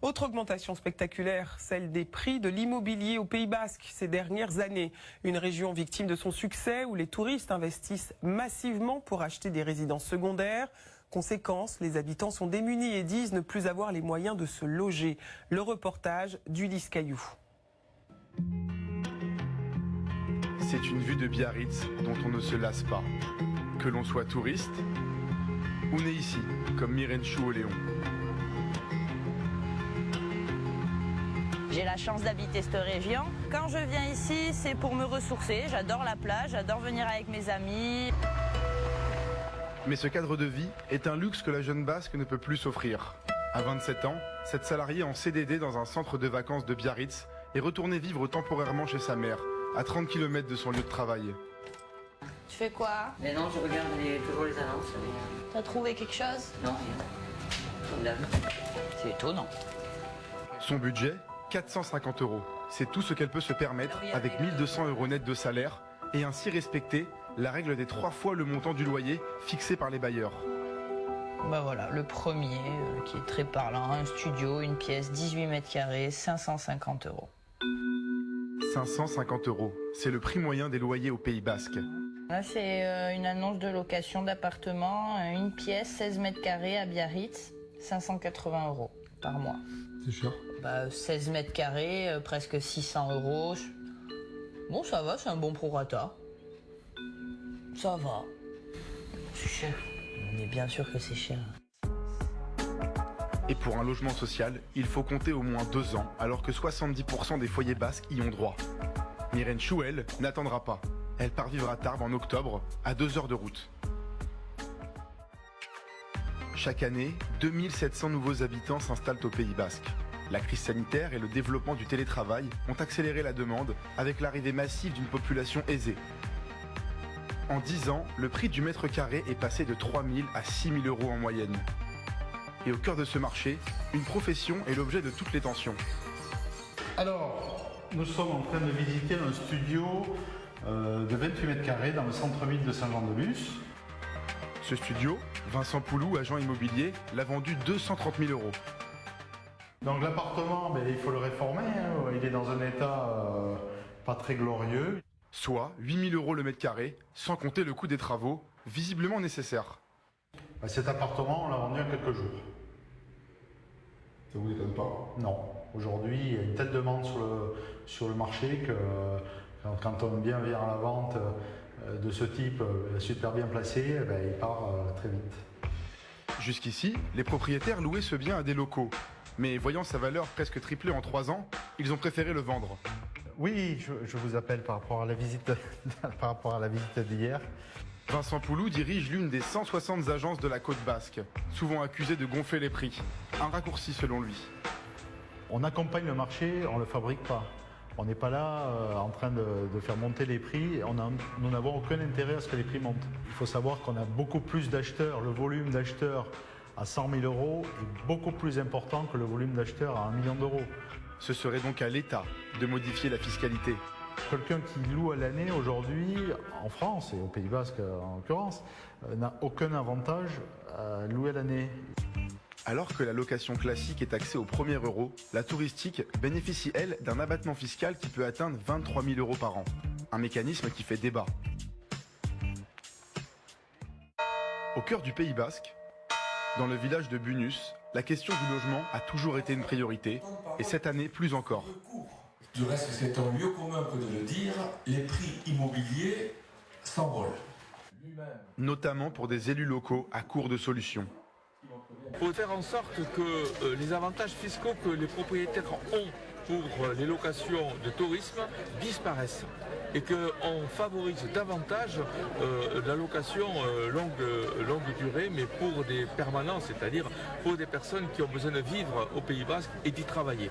Autre augmentation spectaculaire, celle des prix de l'immobilier au Pays Basque ces dernières années. Une région victime de son succès où les touristes investissent massivement pour acheter des résidences secondaires. Conséquence, les habitants sont démunis et disent ne plus avoir les moyens de se loger. Le reportage d'Ulysse Caillou. C'est une vue de Biarritz dont on ne se lasse pas. Que l'on soit touriste ou né ici, comme Myrène Chou-Oléon. J'ai la chance d'habiter cette région. Quand je viens ici, c'est pour me ressourcer. J'adore la plage, j'adore venir avec mes amis. Mais ce cadre de vie est un luxe que la jeune Basque ne peut plus s'offrir. À 27 ans, cette salariée en CDD dans un centre de vacances de Biarritz est retournée vivre temporairement chez sa mère, à 30 km de son lieu de travail. Tu fais quoi? Mais non, je regarde toujours les annonces. T'as trouvé quelque chose? Non, rien. Comme d'hab. C'est étonnant. Son budget, 450 €. C'est tout ce qu'elle peut se permettre avec 1200 € net de salaire et ainsi respecter la règle des 3 fois le montant du loyer fixé par les bailleurs. Bah voilà, le premier qui est très parlant, un studio, une pièce, 18 mètres carrés, 550 €. 550 €, c'est le prix moyen des loyers au Pays Basque. Là, c'est une annonce de location d'appartement, une pièce, 16 mètres carrés à Biarritz, 580 € par mois. C'est cher. 16 mètres carrés, presque 600 €. Bon, ça va, c'est un bon prorata. Ça va. C'est cher. Mais bien sûr que c'est cher. Et pour un logement social, il faut compter au moins 2 ans, alors que 70% des foyers basques y ont droit. Myrène Chou, elle, n'attendra pas. Elle part vivre à Tarbes en octobre, à 2 heures de route. Chaque année, 2700 nouveaux habitants s'installent au Pays Basque. La crise sanitaire et le développement du télétravail ont accéléré la demande avec l'arrivée massive d'une population aisée. En 10 ans, le prix du mètre carré est passé de 3 000 à 6 000 € en moyenne. Et au cœur de ce marché, une profession est l'objet de toutes les tensions. Alors, nous sommes en train de visiter un studio de 28 mètres carrés dans le centre-ville de Saint-Jean-de-Luz. Ce studio, Vincent Poulou, agent immobilier, l'a vendu 230 000 €. Donc l'appartement, il faut le réformer, hein. Il est dans un état pas très glorieux. Soit 8 000 € le mètre carré, sans compter le coût des travaux, visiblement nécessaires. Cet appartement, on l'a vendu en quelques jours. Ça vous étonne pas? Non. Aujourd'hui, il y a une telle demande sur le marché que quand on vient vers la vente de ce type super bien placé, il part très vite. Jusqu'ici, les propriétaires louaient ce bien à des locaux. Mais voyant sa valeur presque triplée en 3 ans, ils ont préféré le vendre. Oui, je vous appelle par rapport à la visite d'hier. Vincent Poulou dirige l'une des 160 agences de la côte basque, souvent accusée de gonfler les prix. Un raccourci selon lui. On accompagne le marché, on ne le fabrique pas. On n'est pas là en train de faire monter les prix. Nous n'avons aucun intérêt à ce que les prix montent. Il faut savoir qu'on a beaucoup plus d'acheteurs. Le volume d'acheteurs à 100 000 € est beaucoup plus important que le volume d'acheteurs à 1 million d'euros. Ce serait donc à l'État de modifier la fiscalité. Quelqu'un qui loue à l'année aujourd'hui, en France et au Pays Basque en l'occurrence, n'a aucun avantage à louer à l'année. Alors que la location classique est taxée au premier euro, la touristique bénéficie, elle, d'un abattement fiscal qui peut atteindre 23 000 € par an. Un mécanisme qui fait débat. Au cœur du Pays Basque, dans le village de Bunus, la question du logement a toujours été une priorité, et cette année plus encore. Du reste, c'est un lieu commun que de le dire, les prix immobiliers s'envolent. Notamment pour des élus locaux à court de solutions. Il faut faire en sorte que les avantages fiscaux que les propriétaires ont pour les locations de tourisme disparaissent et qu'on favorise davantage la location longue durée, mais pour des permanents, c'est-à-dire pour des personnes qui ont besoin de vivre au Pays Basque et d'y travailler.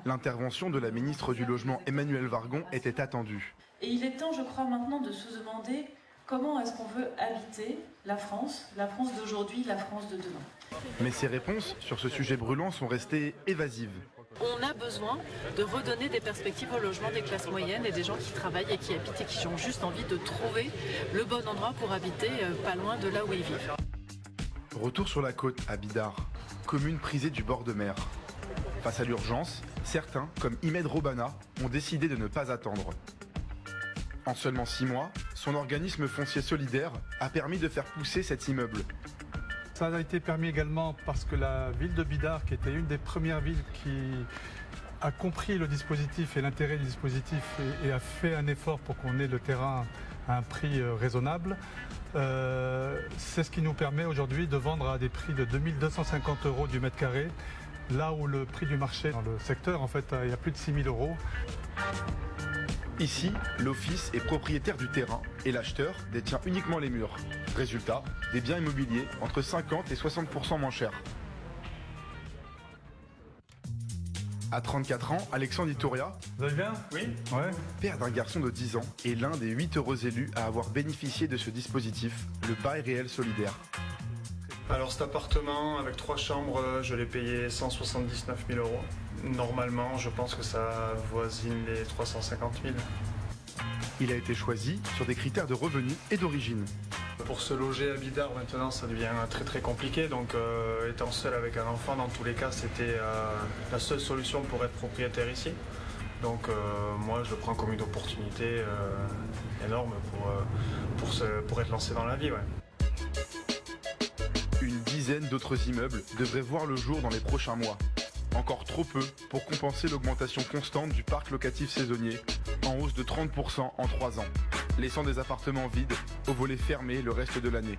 L'intervention de la ministre du Logement Emmanuelle Wargon était attendue. Et il est temps, je crois, maintenant de se demander comment est-ce qu'on veut habiter la France d'aujourd'hui, la France de demain. Mais ces réponses sur ce sujet brûlant sont restées évasives. On a besoin de redonner des perspectives au logement des classes moyennes et des gens qui travaillent et qui habitent et qui ont juste envie de trouver le bon endroit pour habiter pas loin de là où ils vivent. Retour sur la côte à Bidart, commune prisée du bord de mer. Face à l'urgence, certains, comme Imed Robana, ont décidé de ne pas attendre. En seulement 6 mois, son organisme foncier solidaire a permis de faire pousser cet immeuble. Ça a été permis également parce que la ville de Bidart, qui était une des premières villes qui a compris le dispositif et l'intérêt du dispositif et a fait un effort pour qu'on ait le terrain à un prix raisonnable, c'est ce qui nous permet aujourd'hui de vendre à des prix de 2 250 € du mètre carré, là où le prix du marché dans le secteur, en fait, il y a plus de 6 000 €. Ici, l'office est propriétaire du terrain et l'acheteur détient uniquement les murs. Résultat, des biens immobiliers entre 50 et 60% moins chers. À 34 ans, Alexandre Itouria, Vous allez bien? Oui. Ouais. Père d'un garçon de 10 ans, est l'un des 8 heureux élus à avoir bénéficié de ce dispositif, le bail réel solidaire. Alors cet appartement avec 3 chambres, je l'ai payé 179 000 €. Normalement, je pense que ça voisine les 350 000. Il a été choisi sur des critères de revenus et d'origine. Pour se loger à Bidart maintenant, ça devient très compliqué. Donc étant seul avec un enfant, dans tous les cas, c'était la seule solution pour être propriétaire ici. Donc moi, je le prends comme une opportunité énorme pour être lancé dans la vie. Ouais. Une dizaine d'autres immeubles devraient voir le jour dans les prochains mois. Encore trop peu pour compenser l'augmentation constante du parc locatif saisonnier, en hausse de 30% en 3 ans, laissant des appartements vides, au volet fermé le reste de l'année.